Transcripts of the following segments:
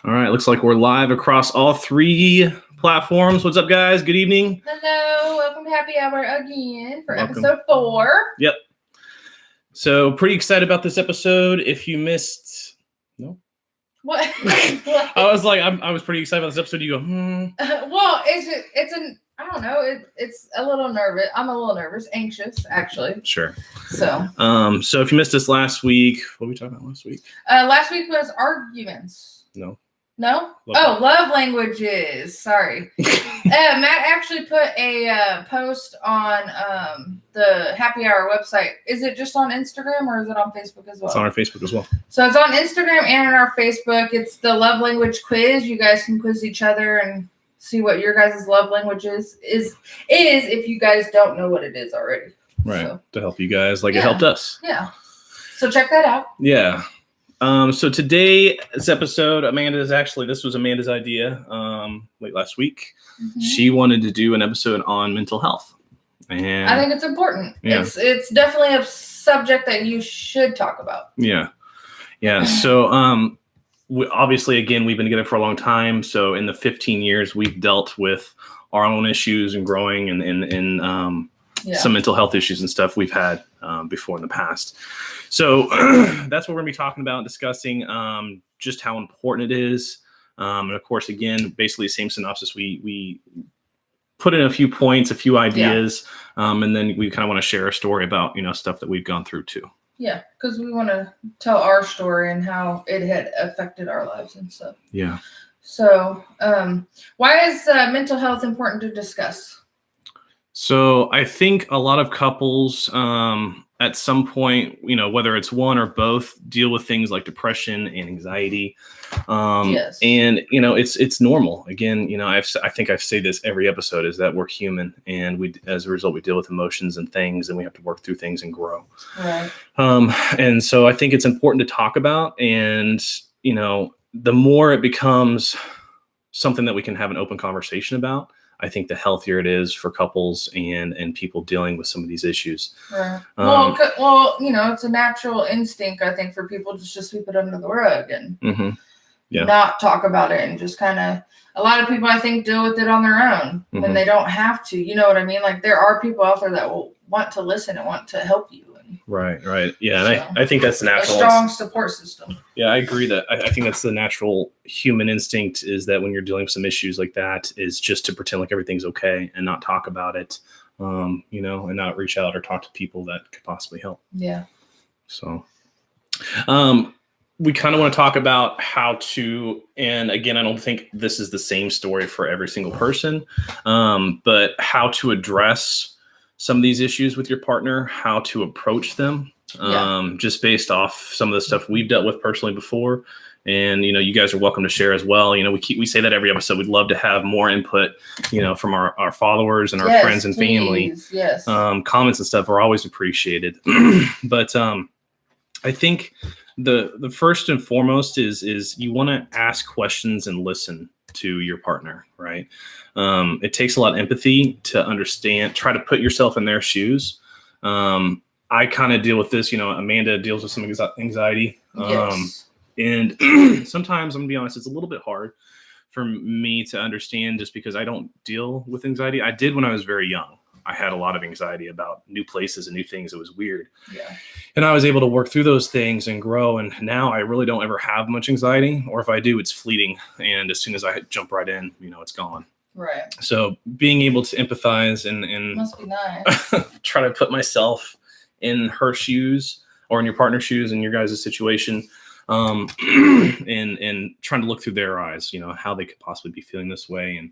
All right, looks like we're live across all three platforms. What's up, guys? Good evening. Hello, welcome to Happy Hour again for Welcome. episode 4. Yep. So pretty excited about this episode. If you missed, no. What? I was like, I was pretty excited about this episode. You go, Well, I don't know. It's a little nervous. I'm a little nervous, anxious, actually. Sure. So if you missed us last week, what were we talking about last week? Last week was arguments. No? Love languages. Sorry. Matt actually put a post on the Happy Hour website. Is it just on Instagram or is it on Facebook as well? It's on our Facebook as well. So it's on Instagram and on our Facebook. It's the love language quiz. You guys can quiz each other and see what your guys' love language is if you guys don't know what it is already. Right. So, to help you guys like it helped us. Yeah. So check that out. Yeah. So today's episode, this was Amanda's idea late last week. Mm-hmm. She wanted to do an episode on mental health. And I think it's important. Yeah. It's definitely a subject that you should talk about. Yeah. Yeah. So obviously, again, we've been together for a long time. So in the 15 years, we've dealt with our own issues and growing and some mental health issues and stuff we've had before in the past. So that's what we're going to be talking about and discussing just how important it is. And of course, again, basically the same synopsis. We put in a few points, a few ideas, and then we kind of want to share a story about, stuff that we've gone through too. Yeah, because we want to tell our story and how it had affected our lives and stuff. Yeah. So why is mental health important to discuss? So I think a lot of couples at some point, whether it's one or both, deal with things like depression and anxiety. Yes. And, it's normal. Again, I think I say this every episode is that we're human and as a result, we deal with emotions and things and we have to work through things and grow. Right. And so I think it's important to talk about and, the more it becomes something that we can have an open conversation about, I think the healthier it is for couples and people dealing with some of these issues. Right. It's a natural instinct, I think, for people to just sweep it under the rug and not talk about it and just kind of, a lot of people, I think, deal with it on their own when they don't have to. You know what I mean? Like there are people out there that will want to listen and want to help you. Right. Yeah. So, and I think that's the natural. A strong support system. Yeah, I agree that I think that's the natural human instinct is that when you're dealing with some issues like that is just to pretend like everything's okay and not talk about it, and not reach out or talk to people that could possibly help. Yeah. So, we kind of want to talk about how to, and again, I don't think this is the same story for every single person, but how to address some of these issues with your partner, how to approach them, just based off some of the stuff we've dealt with personally before. And, you guys are welcome to share as well. We say that every episode. We'd love to have more input, from our followers and our friends and family. Yes. Comments and stuff are always appreciated. But I think the first and foremost is you want to ask questions and listen to your partner, right? It takes a lot of empathy to understand, try to put yourself in their shoes. I kind of deal with this, Amanda deals with some anxiety. Yes. And sometimes I'm gonna be honest, it's a little bit hard for me to understand just because I don't deal with anxiety. I did when I was very young. I had a lot of anxiety about new places and new things. It was weird. Yeah. And I was able to work through those things and grow. And now I really don't ever have much anxiety, or if I do, it's fleeting. And as soon as I jump right in, it's gone. Right. So being able to empathize and must be nice. try to put myself in her shoes or in your partner's shoes in your guys' situation, and trying to look through their eyes, how they could possibly be feeling this way and,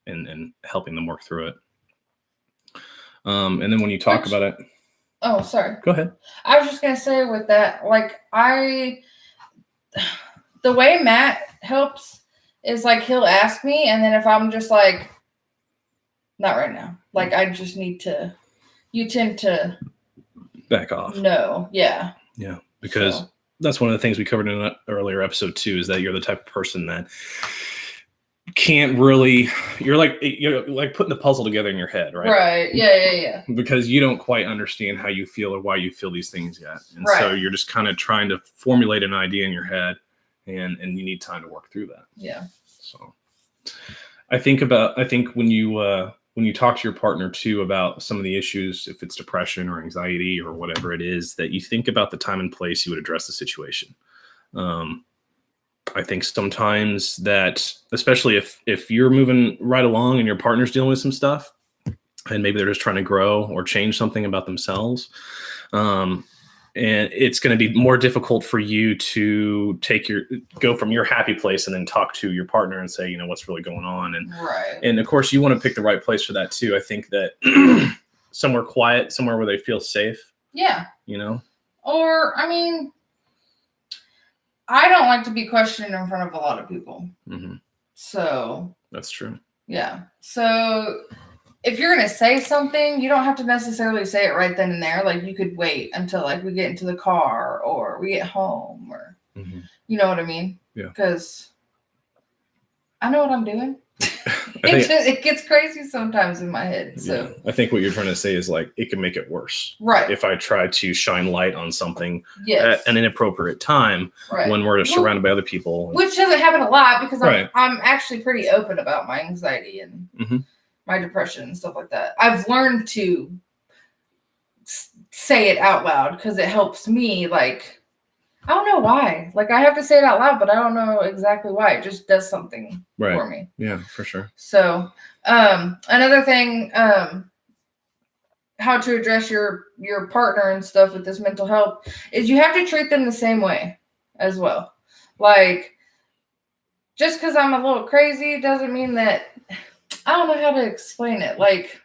and helping them work through it. And then when you talk about it. Oh, sorry. Go ahead. I was just going to say with that, the way Matt helps is he'll ask me. And then if I'm just not right now, I just need to, you tend to back off. No. Yeah. Yeah. Because that's one of the things we covered in an earlier episode too, is that you're the type of person that can't really, you're like putting the puzzle together in your head, right? Right. Yeah. Because you don't quite understand how you feel or why you feel these things yet. And right. So you're just kind of trying to formulate an idea in your head and you need time to work through that. Yeah. So I think when you talk to your partner too about some of the issues, if it's depression or anxiety or whatever it is, that you think about the time and place you would address the situation. I think sometimes that, especially if you're moving right along and your partner's dealing with some stuff and maybe they're just trying to grow or change something about themselves, and it's going to be more difficult for you to go from your happy place and then talk to your partner and say, what's really going on. And of course you want to pick the right place for that too. I think that somewhere quiet, somewhere where they feel safe. Yeah. Or, I don't like to be questioned in front of a lot of people. Mm-hmm. So. That's true. Yeah. So if you're going to say something, you don't have to necessarily say it right then and there. Like you could wait until like we get into the car or we get home or, you know what I mean? Yeah. Because I know what I'm doing. It gets crazy sometimes in my head. So yeah. I think what you're trying to say is like it can make it worse. Right. If I try to shine light on something yes. at an inappropriate time when we're surrounded by other people. Which doesn't happen a lot because I'm actually pretty open about my anxiety and my depression and stuff like that. I've learned to say it out loud because it helps me. Like, I don't know why. Like, I have to say it out loud, but I don't know exactly why. It just does something for me. Yeah, for sure. So, another thing, how to address your partner and stuff with this mental health is you have to treat them the same way as well. Like, just because I'm a little crazy doesn't mean that I don't know how to explain it. Like,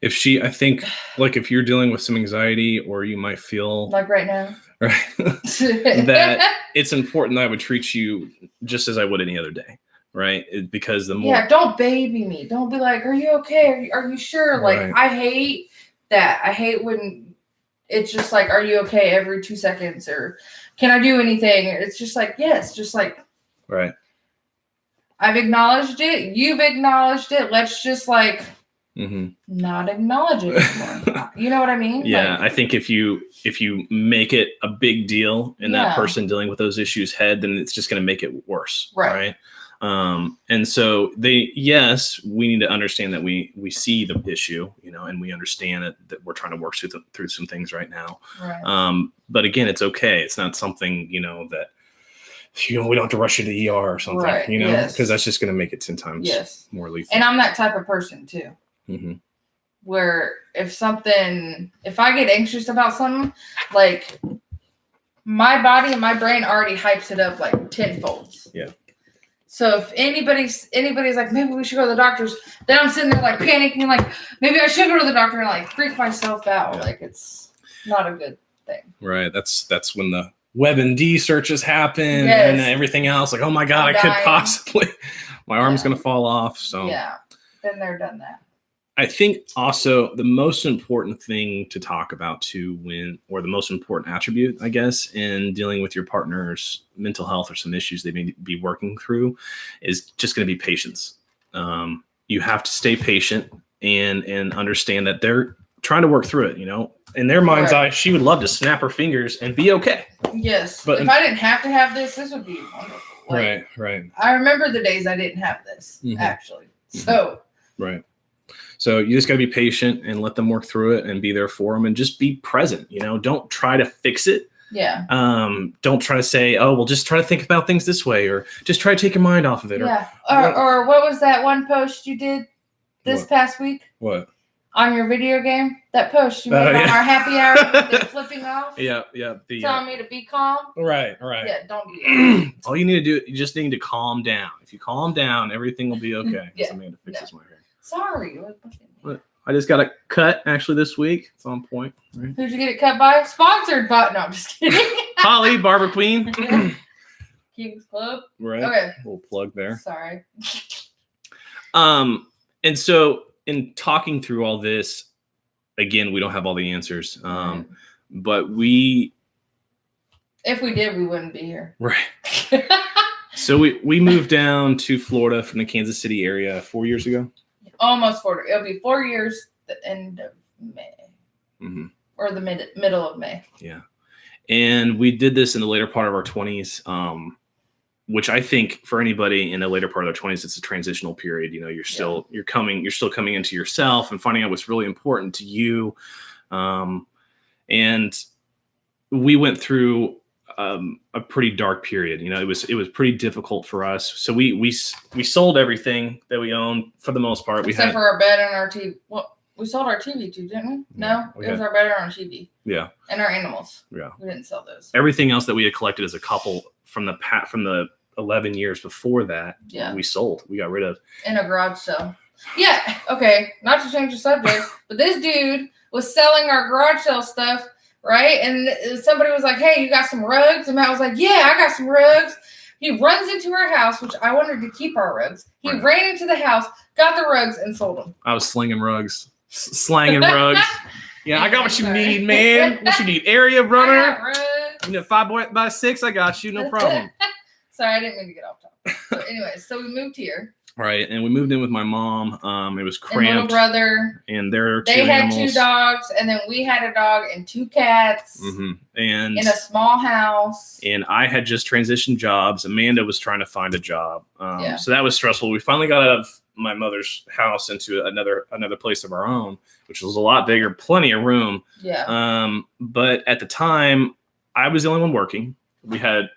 I think, like, if you're dealing with some anxiety or you might feel like right now, right, that it's important that I would treat you just as I would any other day. Right. Because the more. Don't baby me. Don't be like, are you okay? Are you sure? Like, I hate that. I hate when it's just like, are you okay every 2 seconds or can I do anything? It's just like, yes, just like. Right. I've acknowledged it. You've acknowledged it. Let's just like not acknowledge it anymore. You know what I mean? Yeah. I think if you make it a big deal and that person dealing with those issues then it's just going to make it worse. Right. And so we need to understand that we see the issue, and we understand that we're trying to work through some things right now. Right. But again, it's okay. It's not something, that, we don't have to rush you to the ER or something, because that's just going to make it 10 times more lethal. And I'm that type of person too, where if I get anxious about something, like my body and my brain already hypes it up like tenfolds. Yeah. So if anybody's like, maybe we should go to the doctor's, then I'm sitting there like panicking, like maybe I should go to the doctor and like freak myself out. Yeah. Like it's not a good thing. Right. That's when the WebMD searches happen and everything else. Like, oh my God, I could possibly, my arm's going to fall off. So then they're done that. I think also the most important thing to talk about too or the most important attribute, I guess, in dealing with your partner's mental health or some issues they may be working through is just going to be patience. You have to stay patient and understand that they're trying to work through it, in their mind's eye, she would love to snap her fingers and be okay. Yes. But if I didn't have to have this would be wonderful. Like, right. I remember the days I didn't have this, actually. So. Right. So you just got to be patient and let them work through it and be there for them and just be present. Don't try to fix it. Yeah. Don't try to say, oh, well, just try to think about things this way or just try to take your mind off of it. Yeah. Or what was that one post you did this past week? What? On your video game? That post you made on our happy hour with the flipping off? Yeah. Telling me to be calm? Right. Yeah, don't do that. All you need to do, you just need to calm down. If you calm down, everything will be okay. Yeah. I'm going to fix this my hair. Sorry. I just got a cut actually this week. It's on point. Right? Who'd you get it cut by? Sponsored by? No, I'm just kidding. Holly, Barber Queen. King's Club. Right. Okay. Little plug there. Sorry. And so in talking through all this, again, we don't have all the answers. But if we did, we wouldn't be here. Right. So we moved down to Florida from the Kansas City area 4 years ago. Almost 4. It'll be 4 years the end of May. Or the middle of May. Yeah. And we did this in the later part of our 20s, which I think for anybody in the later part of their 20s, it's a transitional period. You know, you're still coming into yourself and finding out what's really important to you. And we went through a pretty dark period. You know, it was pretty difficult for us. So we sold everything that we owned for the most part. Except for our bed and our TV. Well, we sold our TV too, didn't we? No, it was our bed and our TV. Yeah. And our animals. Yeah. We didn't sell those. Everything else that we had collected as a couple from the 11 years before that, we sold. We got rid of. In a garage sale. Yeah. Okay. Not to change the subject, but this dude was selling our garage sale stuff, right? And somebody was like, "Hey, you got some rugs?" And Matt was like, "Yeah, I got some rugs." He runs into our house, which I wanted to keep our rugs. He ran into the house, got the rugs, and sold them. I was slinging rugs. Slanging rugs. Yeah, I got what you need, man. What you need? Area runner. You know, 5x6. I got you. No problem. Sorry, I didn't mean to get off topic. But anyway, so we moved here. Right, and we moved in with my mom. It was cramped. And little brother. And their two They had animals. 2 dogs, and then we had a dog and 2 cats. Mm-hmm. And in a small house. And I had just transitioned jobs. Amanda was trying to find a job. So that was stressful. We finally got out of my mother's house into another place of our own, which was a lot bigger, plenty of room. Yeah. But at the time, I was the only one working. We had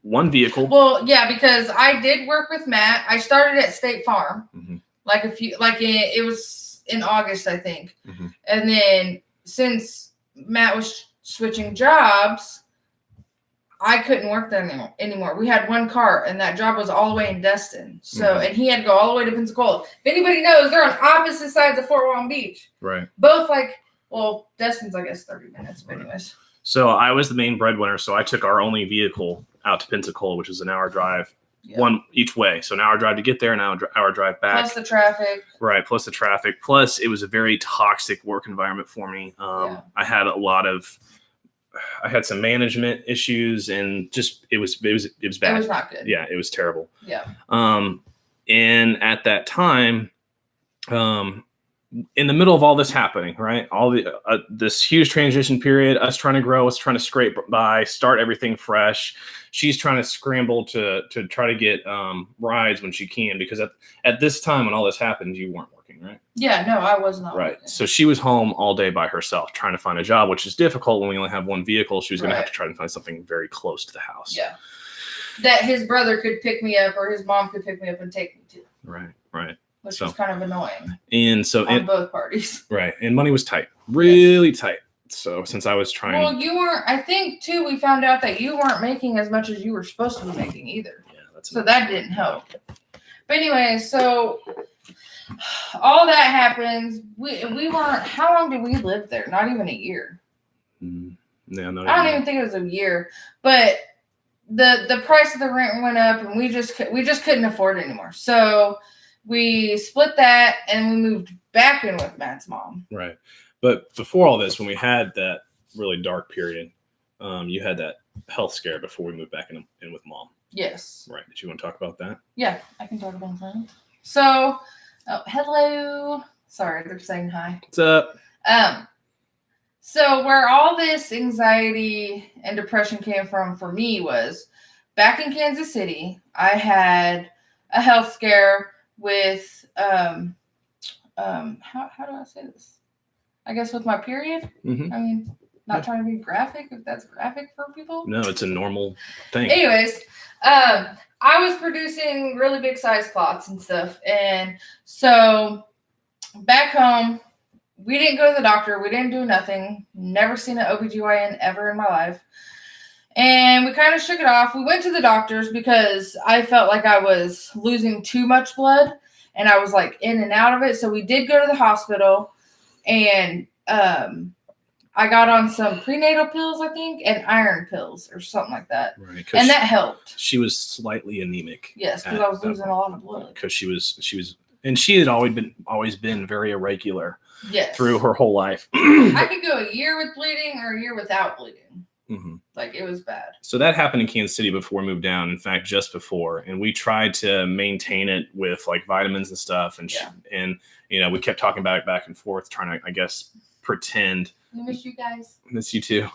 one vehicle. Well, yeah, because I did work with Matt. I started at State Farm, it was in August, I think. Mm-hmm. And then since Matt was switching jobs, I couldn't work there anymore. We had one car, and that job was all the way in Destin. So, and he had to go all the way to Pensacola. If anybody knows, they're on opposite sides of Fort Walton Beach. Right. Both Destin's, I guess, 30 minutes. But anyways. So I was the main breadwinner. So I took our only vehicle out to Pensacola, which is an hour drive, one each way. So an hour drive to get there, an hour drive back. Plus the traffic. Right. Plus the traffic. Plus it was a very toxic work environment for me. I had some management issues, and just it was bad. It was not good. Yeah, it was terrible. Yeah. And at that time, in the middle of all this happening, right, all this huge transition period, us trying to grow, us trying to scrape by, start everything fresh. She's trying to scramble to try to get rides when she can, because at this time when all this happened, you weren't working, right? Yeah, no, I was not. Right. Working. So she was home all day by herself trying to find a job, which is difficult when we only have one vehicle. She was going to have to try to find something very close to the house. Yeah. That his brother could pick me up, or his mom could pick me up and take me to. Right. Which was kind of annoying. And so on both parties. Right. And money was tight. Really tight. So since I was trying. Well, you weren't, I think too, we found out that you weren't making as much as you were supposed to be making either. Yeah, that didn't help. But anyway, so all that happens. We weren't, how long did we live there? Not even a year. Yeah, no, I don't even think it was a year. But the price of the rent went up, and we just couldn't afford it anymore. So we split that, and we moved back in with Matt's mom. Right. But before all this, when we had that really dark period, you had that health scare before we moved back in with mom. Yes. Right. Did you want to talk about that? Yeah, I can talk about that. So, hello. Sorry, they're saying hi. What's up? So where all this anxiety and depression came from for me was back in Kansas City. I had a health scare with how do I say this? I guess with my period. Mm-hmm. I mean, not trying to be graphic, if that's graphic for people. No, it's a normal thing. Anyways, I was producing really big size clots and stuff. And so back home, we didn't go to the doctor. We didn't do nothing. Never seen an OBGYN ever in my life. And we kind of shook it off. We went to the doctors because I felt like I was losing too much blood, and I was like in and out of it. So we did go to the hospital, and I got on some prenatal pills, I think, and iron pills or something like that. Right. And that helped. She was slightly anemic. Yes, because I was losing a lot of blood. Because she was, and she had always been very irregular. Yes. Through her whole life. I could go a year with bleeding or a year without bleeding. Mm-hmm. Like, it was bad. So that happened in Kansas City before we moved down. In fact, just before. And we tried to maintain it with like vitamins and stuff. And and you know, we kept talking about it back and forth, trying to, I guess, pretend. I miss you guys. Miss you too.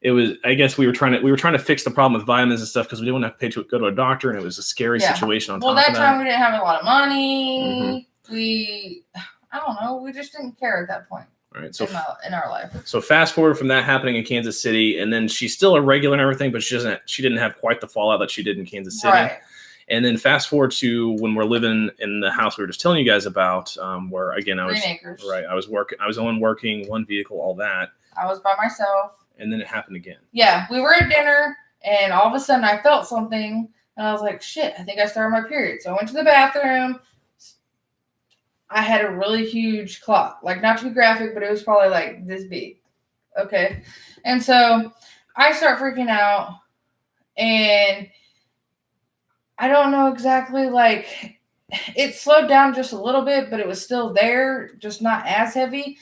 it was, I guess we were trying to fix the problem with vitamins and stuff because we didn't have to pay to go to a doctor, and it was a scary situation on top of that. Well, that time we didn't have a lot of money. I don't know. We just didn't care at that point. Right. So in our life. So fast forward from that happening in Kansas City, and then she's still a regular and everything, but she didn't have quite the fallout that she did in Kansas City. Right. And then fast forward to when we're living in the house we were just telling you guys about, where again I was Green Acres. Right. I was only working, one vehicle, all that. I was by myself. And then it happened again. Yeah, we were at dinner, and all of a sudden I felt something, and I was like, "Shit, I think I started my period." So I went to the bathroom. I had a really huge clot, like not to be graphic, but it was probably like this big. Okay. And so I start freaking out, and I don't know exactly, like it slowed down just a little bit, but it was still there, just not as heavy.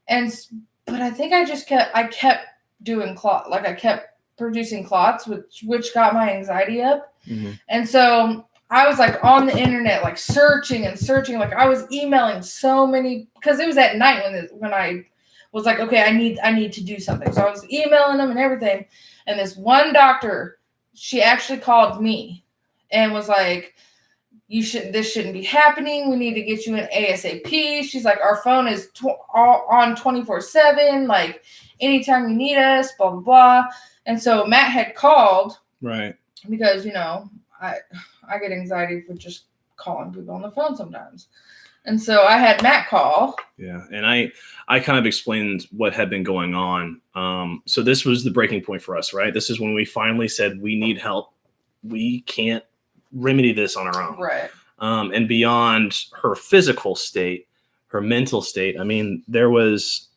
But I think I kept doing clot, like I kept producing clots, which got my anxiety up. Mm-hmm. And so I was like on the internet, like searching and searching. Like I was emailing so many, because it was at night when I was like, okay, I need to do something. So I was emailing them and everything. And this one doctor, she actually called me and was like, this shouldn't be happening. We need to get you an ASAP. She's like, our phone is on 24/7. Like anytime you need us, blah, blah, blah. And so Matt had called. Right. Because, I get anxiety for just calling people on the phone sometimes. And so I had Matt call. Yeah. And I kind of explained what had been going on. So this was the breaking point for us, right? This is when we finally said, we need help. We can't remedy this on our own. Right. And beyond her physical state, her mental state, I mean, there was,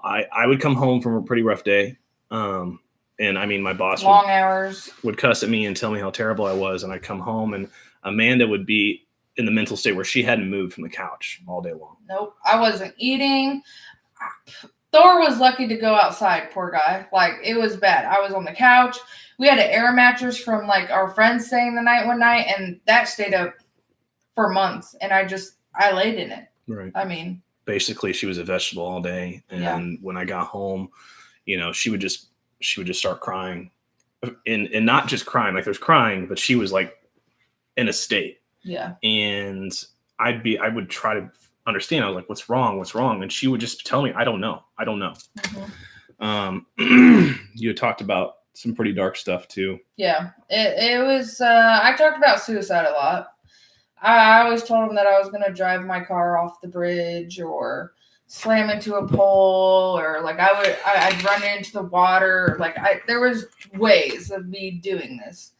I would come home from a pretty rough day. And I mean, my boss hours would cuss at me and tell me how terrible I was. And I'd come home, and Amanda would be in the mental state where she hadn't moved from the couch all day long. Nope. I wasn't eating. Thor was lucky to go outside. Poor guy. Like it was bad. I was on the couch. We had an air mattress from like our friends staying the night one night, and that stayed up for months. And I laid in it. Right. I mean, basically she was a vegetable all day. And when I got home, she would just start crying, and not just crying, like there's crying, but she was like in a state. Yeah. And I would try to understand. I was like, what's wrong? And she would just tell me, I don't know. Mm-hmm. You had talked about some pretty dark stuff too. Yeah. It was, I talked about suicide a lot. I always told him that I was going to drive my car off the bridge or slam into a pole, or like I'd run into the water. Like there was ways of me doing this.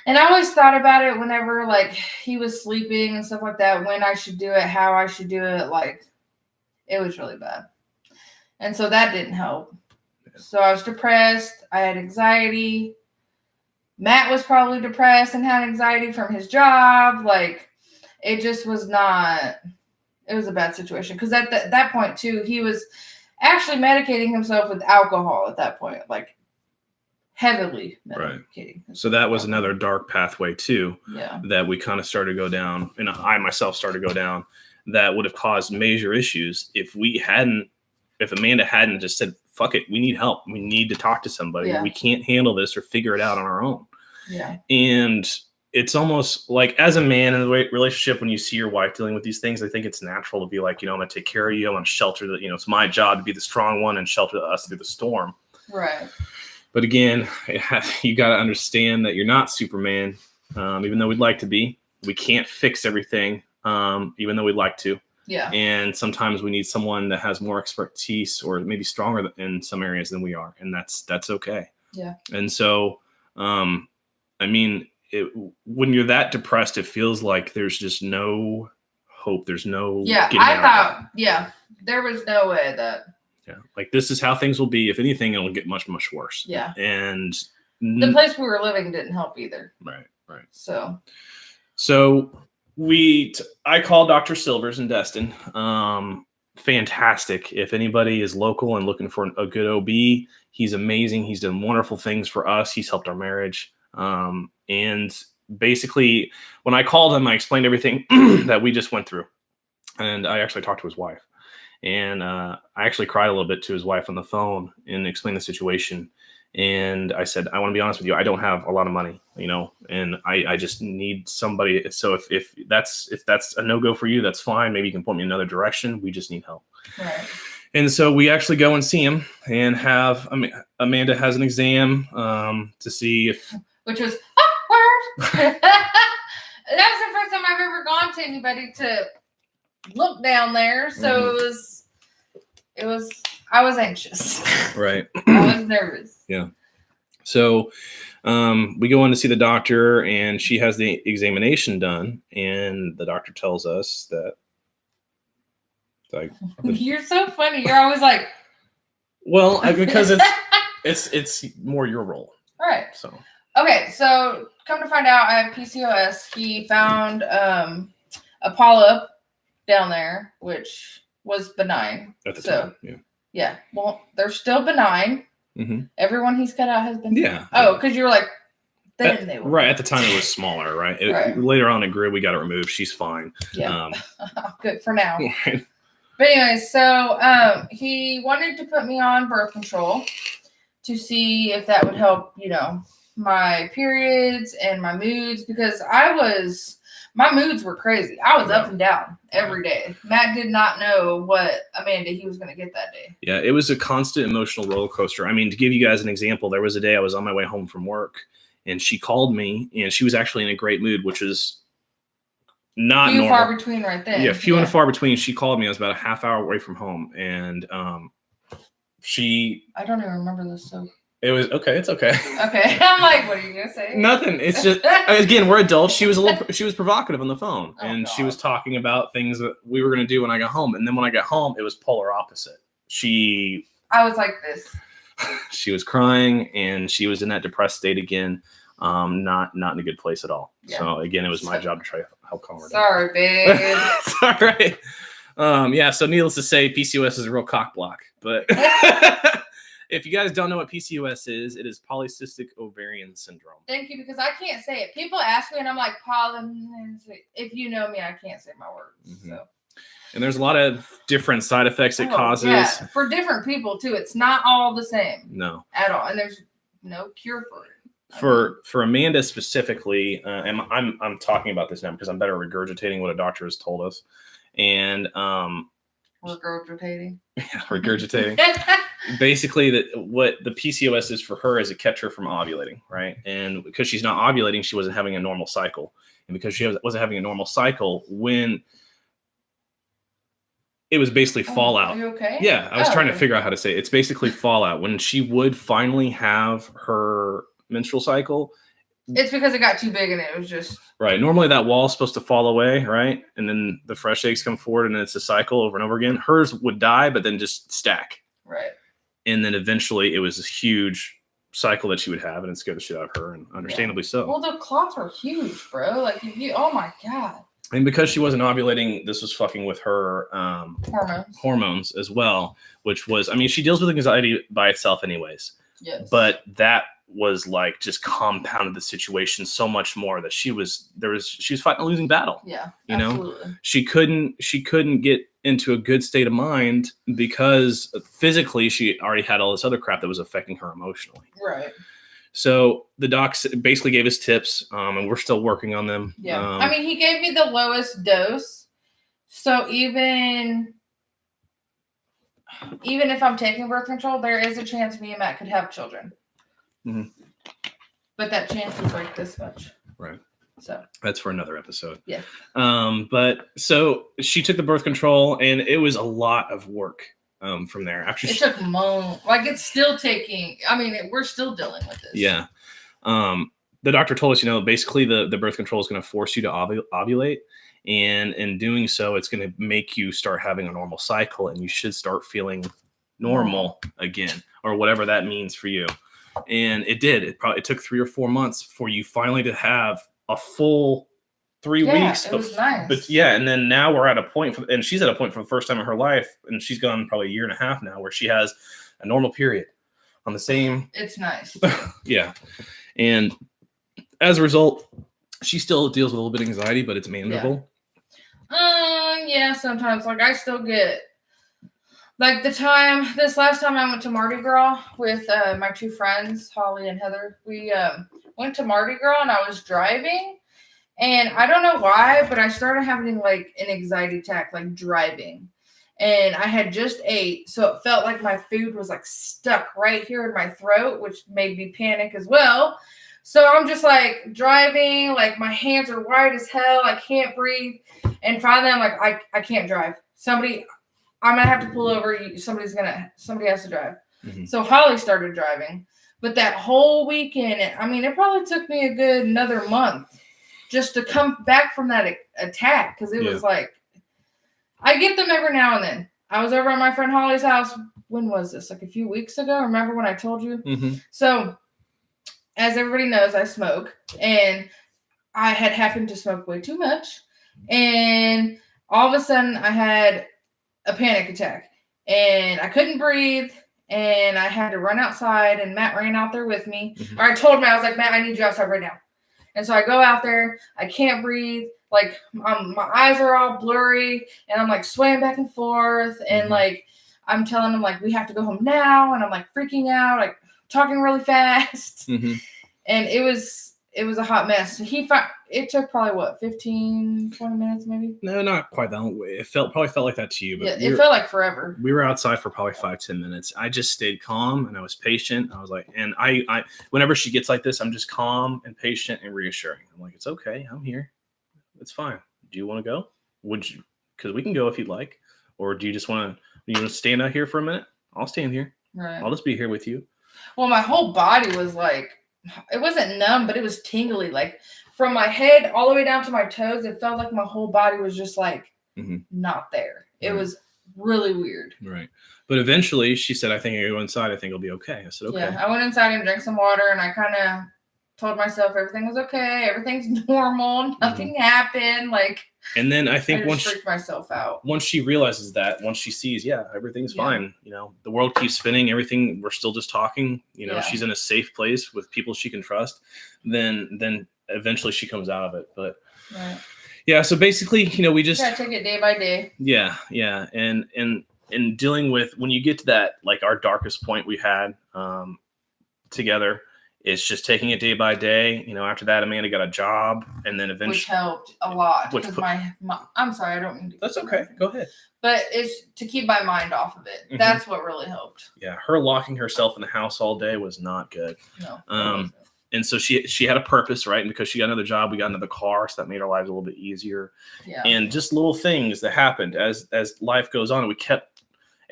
And I always thought about it whenever like he was sleeping and stuff like that, when I should do it, how I should do it. Like it was really bad. And so that didn't help. So I was depressed. I had anxiety. Matt was probably depressed and had anxiety from his job. Like it just was not, it was a bad situation. Because at that point too, he was actually medicating himself with alcohol at that point. Like heavily medicating. Right. So that was another dark pathway too. Yeah. That we kind of started to go down, and I myself started to go down, that would have caused major issues if Amanda hadn't just said, fuck it, we need help. We need to talk to somebody. Yeah. We can't handle this or figure it out on our own. Yeah. And it's almost like, as a man in a relationship, when you see your wife dealing with these things, I think it's natural to be like, I'm going to take care of you. I'm going to shelter that, it's my job to be the strong one and shelter us through the storm. Right. But again, you got to understand that you're not Superman. Even though we'd like to be, we can't fix everything. Even though we'd like to. Yeah. And sometimes we need someone that has more expertise or maybe stronger in some areas than we are. And that's okay. Yeah. And so, I mean, when you're that depressed, it feels like there's just no hope. There's no. Yeah. I thought, there was no way that. Yeah. Like this is how things will be. If anything, it'll get much, much worse. Yeah. And the place we were living didn't help either. Right. So I called Dr. Silvers in Destin. Fantastic. If anybody is local and looking for a good OB, he's amazing. He's done wonderful things for us. He's helped our marriage. And basically, when I called him, I explained everything that we just went through. And I actually talked to his wife. And I actually cried a little bit to his wife on the phone and explained the situation. And I said, I want to be honest with you, I don't have a lot of money, and I just need somebody. So if that's a no-go for you, that's fine. Maybe you can point me in another direction. We just need help. Right. And so we actually go and see him and Amanda has an exam to see if. Which was awkward. That was the first time I've ever gone to anybody to look down there. So it was, I was anxious. Right. I was nervous. Yeah. So we go in to see the doctor and she has the examination done. And the doctor tells us that. You're so funny. You're always like. Well, because it's more your role. Right. So. Okay. So come to find out, I have PCOS. He found a polyp down there, which was benign. At the time, yeah. Yeah. Well, they're still benign. Mm-hmm. Everyone he's cut out has been. Yeah. Oh, because you were like, then they were. Right. At the time, it was smaller, right? Right. Later on, it grew. We got it removed. She's fine. Yeah. Good for now. Right. But anyway, so he wanted to put me on birth control to see if that would help, my periods and my moods, because my moods were crazy. I was up and down every day. Matt did not know what Amanda he was going to get that day. Yeah, it was a constant emotional roller coaster. I mean, to give you guys an example, there was a day I was on my way home from work and she called me and she was actually in a great mood, which is not few normal. Far between right then. Yeah, few and far between. She called me. I was about a half hour away from home, and I don't even remember this. So it was okay. It's okay. Okay, I'm like, what are you gonna say? Nothing. It's just again, we're adults. She was provocative on the phone, and God. she was talking about things that we were gonna do when I got home, and then when I got home, it was polar opposite. I was like this. She was crying, and she was in that depressed state again. Not in a good place at all. Yeah. So again, it was my job to try to help calm her down. Sorry, babe. It's all right. Yeah. So needless to say, PCOS is a real cock block. But if you guys don't know what PCOS is, it is polycystic ovarian syndrome. Thank you, because I can't say it. People ask me, and I'm like, if you know me, I can't say my words. Mm-hmm. So. And there's a lot of different side effects it causes. Yeah, for different people too. It's not all the same. No. At all, and there's no cure for it. For Amanda specifically, and I'm talking about this now because I'm better regurgitating what a doctor has told us, and regurgitating. Yeah, regurgitating. Basically, what the PCOS is for her is it kept her from ovulating, right? And because she's not ovulating, she wasn't having a normal cycle, and because she wasn't having a normal cycle, when it was basically fallout. Are you okay? Yeah, I was trying to figure out how to say it. It's basically fallout. When she would finally have her menstrual cycle, it's because it got too big and it was just right. Normally that wall is supposed to fall away, right? And then the fresh eggs come forward and it's a cycle over and over again. Hers would die, but then just stack. Right. And then eventually it was this huge cycle that she would have, and it scared the shit out of her, and understandably so. Well, the clots are huge, bro. Like oh my God. And because she wasn't ovulating, this was fucking with her hormones as well, which was, I mean, she deals with anxiety by itself anyways. Yes. But that was like just compounded the situation so much more that she was fighting a losing battle. Yeah. Absolutely. She couldn't get into a good state of mind because physically she already had all this other crap that was affecting her emotionally. Right. So the docs basically gave us tips, and we're still working on them. Yeah. I mean, he gave me the lowest dose. So even if I'm taking birth control, there is a chance me and Matt could have children. Mm-hmm. But that chance is like this much. Right. So that's for another episode. Yeah. But so she took the birth control, and it was a lot of work. From there, after it took months, like it's still taking. I mean, we're still dealing with this. Yeah. The doctor told us, basically the birth control is going to force you to ovulate, and in doing so, it's going to make you start having a normal cycle, and you should start feeling normal again, or whatever that means for you. And it did. It took 3 or 4 months for you finally to have a full 3 weeks. It was nice. But yeah, and then now we're at a point, and she's at a point for the first time in her life, and she's gone probably a year and a half now, where she has a normal period on the same. It's nice. Yeah. And as a result, she still deals with a little bit of anxiety, but it's manageable. Yeah, sometimes. Like I still get Like this last time I went to Mardi Gras with my two friends, Holly and Heather, we went to Mardi Gras and I was driving and I don't know why, but I started having like an anxiety attack, like driving. And I had just ate, so it felt like my food was like stuck right here in my throat, which made me panic as well. So I'm just like driving, like my hands are white as hell. I can't breathe. And finally I'm like, I can't drive. I'm going to have to pull over. Somebody has to drive. Mm-hmm. So Holly started driving. But that whole weekend, it probably took me a good another month just to come back from that attack. Because it was like, I get them every now and then. I was over at my friend Holly's house. When was this? Like a few weeks ago? Remember when I told you? Mm-hmm. So, as everybody knows, I smoke. And I had happened to smoke way too much. And all of a sudden, I had a panic attack and I couldn't breathe and I had to run outside and Matt ran out there with me. Mm-hmm. Or I told him, I was like, Matt, I need you outside right now. And so I go out there, I can't breathe. Like my eyes are all blurry and I'm like swaying back and forth. And mm-hmm. like, I'm telling him like, we have to go home now. And I'm like freaking out, like talking really fast. Mm-hmm. And it was a hot mess. It took probably 15, 20 minutes maybe? No, not quite that long. It probably felt like that to you. But yeah, it felt like forever. We were outside for probably 5-10 minutes. I just stayed calm and I was patient. I was like, and I whenever she gets like this, I'm just calm and patient and reassuring. I'm like, it's okay. I'm here. It's fine. Do you want to go? Because we can go if you'd like. Or do you just want to stand out here for a minute? I'll stand here. Right. I'll just be here with you. Well, my whole body was like, it wasn't numb, but it was tingly. Like from my head all the way down to my toes, it felt like my whole body was just like mm-hmm. not there. It was really weird. Right. But eventually she said, I think I go inside. I think it'll be okay. I said, okay. Yeah. I went inside and drank some water and I kind of told myself everything was okay. Everything's normal. Nothing mm-hmm. happened. Like, and then I think once freaked myself out. Once she realizes that, once she sees, everything's fine. The world keeps spinning. Everything, we're still just talking. She's in a safe place with people she can trust. Then eventually she comes out of it. But right. So basically, we just take it day by day. Yeah, and dealing with when you get to that, like our darkest point we had together. It's just taking it day by day. After that, Amanda got a job, and then eventually, which helped a lot. Because I'm sorry, I don't mean to. That's okay. Go ahead. But it's to keep my mind off of it. Mm-hmm. That's what really helped. Yeah, her locking herself in the house all day was not good. No. And so she had a purpose, right? And because she got another job, we got another car, so that made our lives a little bit easier. Yeah. And just little things that happened as life goes on. We kept.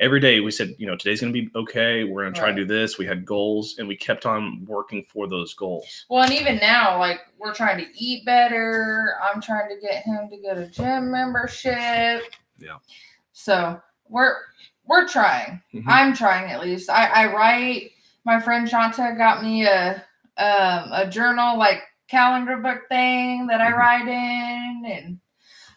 Every day we said, today's going to be okay. We're going to try to do this. We had goals and we kept on working for those goals. Well, and even now, like we're trying to eat better. I'm trying to get him to get a gym membership. Yeah. So we're trying. Mm-hmm. I'm trying at least. I write. My friend Shanta got me a journal, like calendar book thing that I write in. And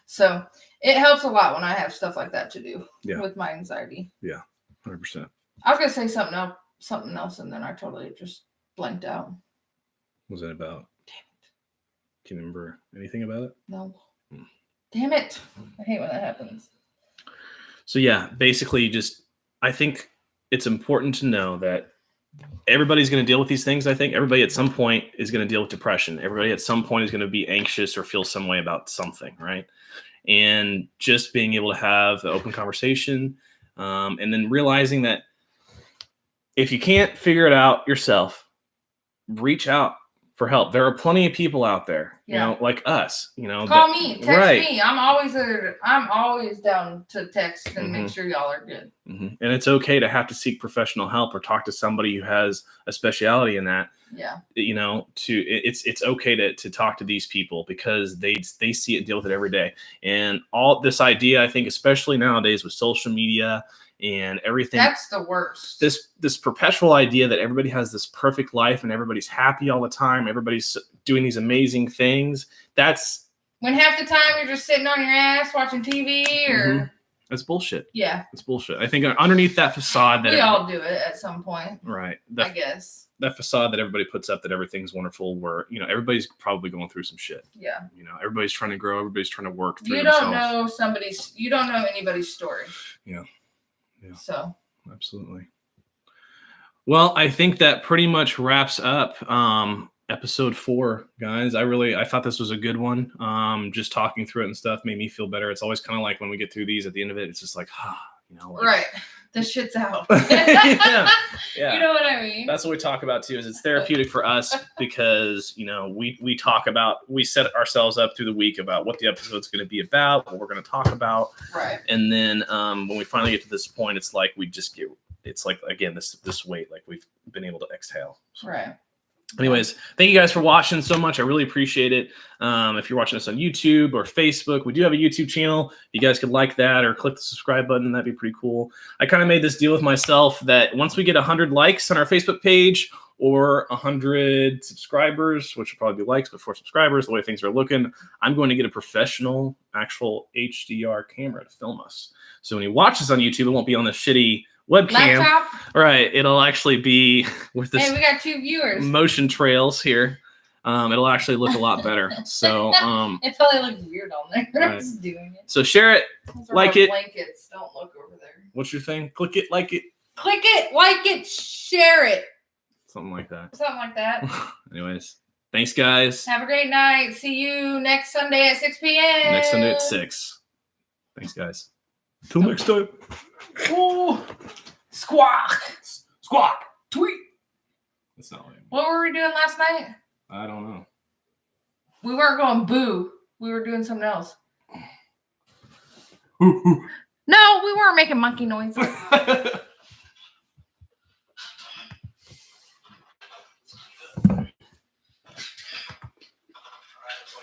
so it helps a lot when I have stuff like that to do with my anxiety. Yeah, 100%. I was going to say something else, and then I totally just blanked out. What was that about? Damn it. Can you remember anything about it? No. Damn it. I hate when that happens. So, basically I think it's important to know that everybody's going to deal with these things. I think everybody at some point is going to deal with depression. Everybody at some point is going to be anxious or feel some way about something, right? And just being able to have the open conversation and then realizing that if you can't figure it out yourself, reach out for help. There are plenty of people out there, like us, Call me, text me. I'm always down to text and mm-hmm. make sure y'all are good. Mm-hmm. And it's okay to have to seek professional help or talk to somebody who has a specialty in that. Yeah. It's okay to talk to these people because they see it, deal with it every day. And all this idea, I think, especially nowadays with social media and everything. That's the worst. This perpetual idea that everybody has this perfect life and everybody's happy all the time. Everybody's doing these amazing things. That's when half the time you're just sitting on your ass watching TV or. Mm-hmm. That's bullshit. Yeah. It's bullshit. I think underneath that facade that we all do it at some point. Right. I guess. That facade that everybody puts up that everything's wonderful where, everybody's probably going through some shit. Yeah. Everybody's trying to grow. Everybody's trying to work through You don't know anybody's story. Yeah. Yeah. So absolutely. Well, I think that pretty much wraps up episode 4, guys. I thought this was a good one. Just talking through it and stuff made me feel better. It's always kind of like when we get through these at the end of it, it's just like, like, right. The shit's out. Yeah. You know what I mean? That's what we talk about too, is it's therapeutic for us because, we talk about, we set ourselves up through the week about what the episode's going to be about, what we're going to talk about. Right. And then when we finally get to this point, it's like we just it's like, again, this weight, like we've been able to exhale. So. Right. Anyways, thank you guys for watching so much. I really appreciate it. If you're watching us on YouTube or Facebook, we do have a YouTube channel. You guys could like that or click the subscribe button. That'd be pretty cool. I kind of made this deal with myself that once we get 100 likes on our Facebook page or 100 subscribers, which will probably be likes, but for subscribers, the way things are looking, I'm going to get a professional actual HDR camera to film us. So when you watch this on YouTube, it won't be on the shitty webcam. Laptop? Right. It'll actually be with this. Hey, we got 2 viewers. Motion trails here. It'll actually look a lot better. So it probably looks weird on there. Right. I'm just doing it. So share it, like it. Blankets. Don't look over there. What's your thing? Click it, like it. Click it, like it, share it. Something like that. Something like that. Anyways, thanks guys. Have a great night. See you next Sunday at 6 p.m. Next Sunday at 6. Thanks guys. Till next time. Ooh. Squawk. Squawk. Tweet. That's not what I mean. What were we doing last night? I don't know. We weren't going boo. We were doing something else. No, we weren't making monkey noises.